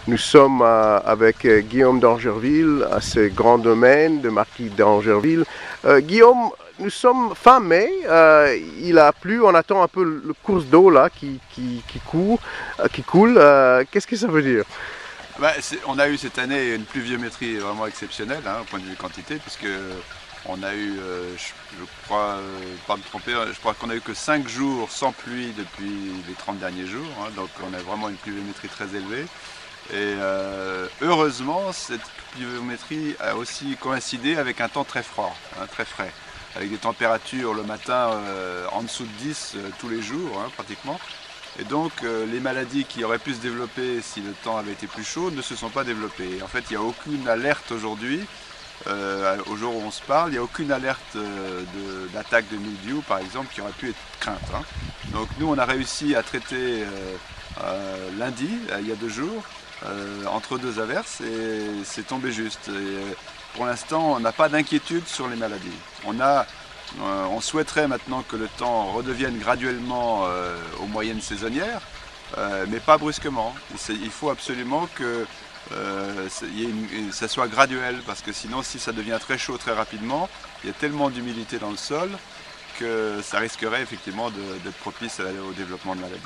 Nous sommes avec Guillaume d'Angerville à ce grand domaine de Marquis d'Angerville. Guillaume, nous sommes fin mai, il a plu, on attend un peu le course d'eau là qui coule. Qu'est-ce que ça veut dire? On a eu cette année une pluviométrie vraiment exceptionnelle au point de vue quantité, puisque on a eu, je crois, pas me tromper, je crois qu'on a eu que 5 jours sans pluie depuis les 30 derniers jours, donc on a vraiment une pluviométrie très élevée. Et heureusement, cette pluviométrie a aussi coïncidé avec un temps très froid, très frais, avec des températures le matin en dessous de 10 tous les jours pratiquement. Et donc les maladies qui auraient pu se développer si le temps avait été plus chaud ne se sont pas développées. En fait, il n'y a aucune alerte aujourd'hui, au jour où on se parle, il n'y a aucune alerte d'attaque de mildiou par exemple qui aurait pu être crainte. Donc nous on a réussi à traiter lundi, il y a 2 jours, entre 2 averses et c'est tombé juste. Et, pour l'instant on n'a pas d'inquiétude sur les maladies. On souhaiterait maintenant que le temps redevienne graduellement aux moyennes saisonnières, mais pas brusquement. Il faut absolument que ça soit graduel, parce que sinon si ça devient très chaud très rapidement, il y a tellement d'humidité dans le sol que ça risquerait effectivement d'être propice au développement de maladies.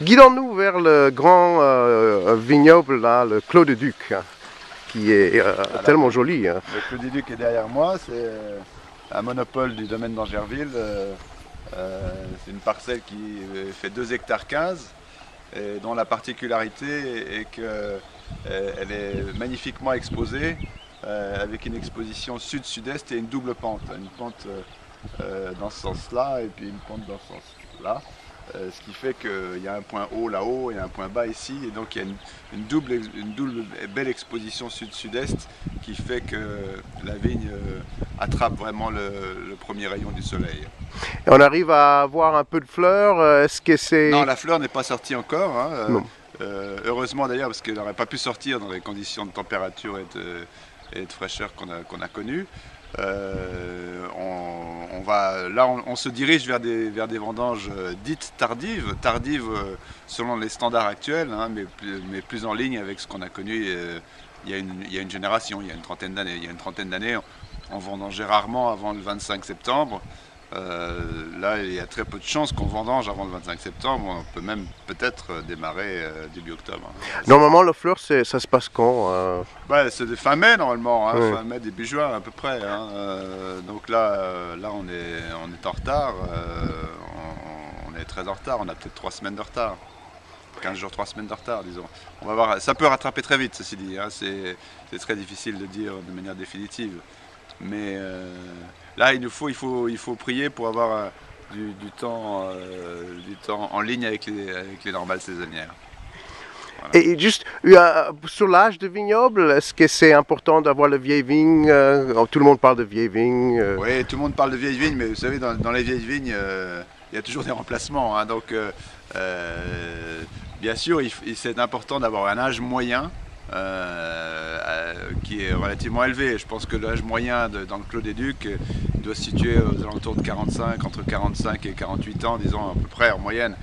Guidons-nous vers le grand vignoble, là, le Clos des Ducs, qui est tellement joli. Le Clos des Ducs est derrière moi, c'est un monopole du domaine d'Angerville. C'est une parcelle qui fait 2,15 hectares, et dont la particularité est qu'elle est magnifiquement exposée, avec une exposition sud-sud-est et une double pente. Une pente dans ce sens-là et puis une pente dans ce sens-là. Ce qui fait qu'il y a un point haut là-haut et un point bas ici, et donc il y a une double belle exposition sud-sud-est qui fait que la vigne attrape vraiment le premier rayon du soleil. Et on arrive à voir un peu de fleurs, est-ce que c'est... Non, la fleur n'est pas sortie encore, heureusement d'ailleurs, parce qu'elle n'aurait pas pu sortir dans les conditions de température et de fraîcheur qu'on a connues. On se dirige vers des vendanges dites tardives selon les standards actuels, mais plus en ligne avec ce qu'on a connu il y a une génération, il y a une trentaine d'années. Il y a une trentaine d'années, on vendangeait rarement avant le 25 septembre. Là, il y a très peu de chances qu'on vendange avant le 25 septembre. On peut même peut-être démarrer début octobre. Normalement, la fleur, ça se passe quand c'est fin mai normalement, fin mai, début juin à peu près. Donc là on est en retard. On est très en retard. On a peut-être 3 semaines de retard. 15 jours, 3 semaines de retard, disons. On va voir. Ça peut rattraper très vite, ceci dit. C'est très difficile de dire de manière définitive. Mais là, il faut prier pour avoir du temps en ligne avec les normales saisonnières. Voilà. Et juste sur l'âge de vignoble, est-ce que c'est important d'avoir la vieille vigne? Tout le monde parle de vieille vigne. Oui, tout le monde parle de vieille vigne, mais vous savez, dans les vieilles vignes, il y a toujours des remplacements. Donc, bien sûr, c'est important d'avoir un âge moyen qui est relativement élevé. Je pense que l'âge moyen dans le Clos des Ducs doit se situer aux alentours de entre 45 et 48 ans, disons à peu près en moyenne.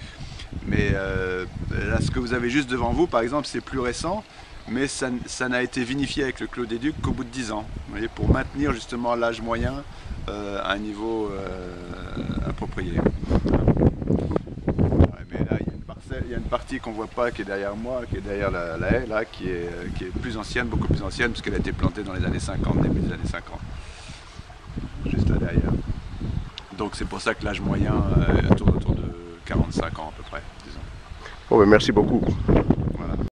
Mais là, ce que vous avez juste devant vous, par exemple, c'est plus récent, mais ça n'a été vinifié avec le Clos des Ducs qu'au bout de 10 ans. Vous voyez, pour maintenir justement l'âge moyen à un niveau approprié. Mais là, il y a une partie qu'on ne voit pas qui est derrière moi, qui est derrière la haie, là, qui est plus ancienne, beaucoup plus ancienne, parce qu'elle a été plantée dans les années 50, début des années 50. Juste là derrière. Donc c'est pour ça que l'âge moyen tourne autour de 45 ans à peu près, disons. Bon, merci beaucoup.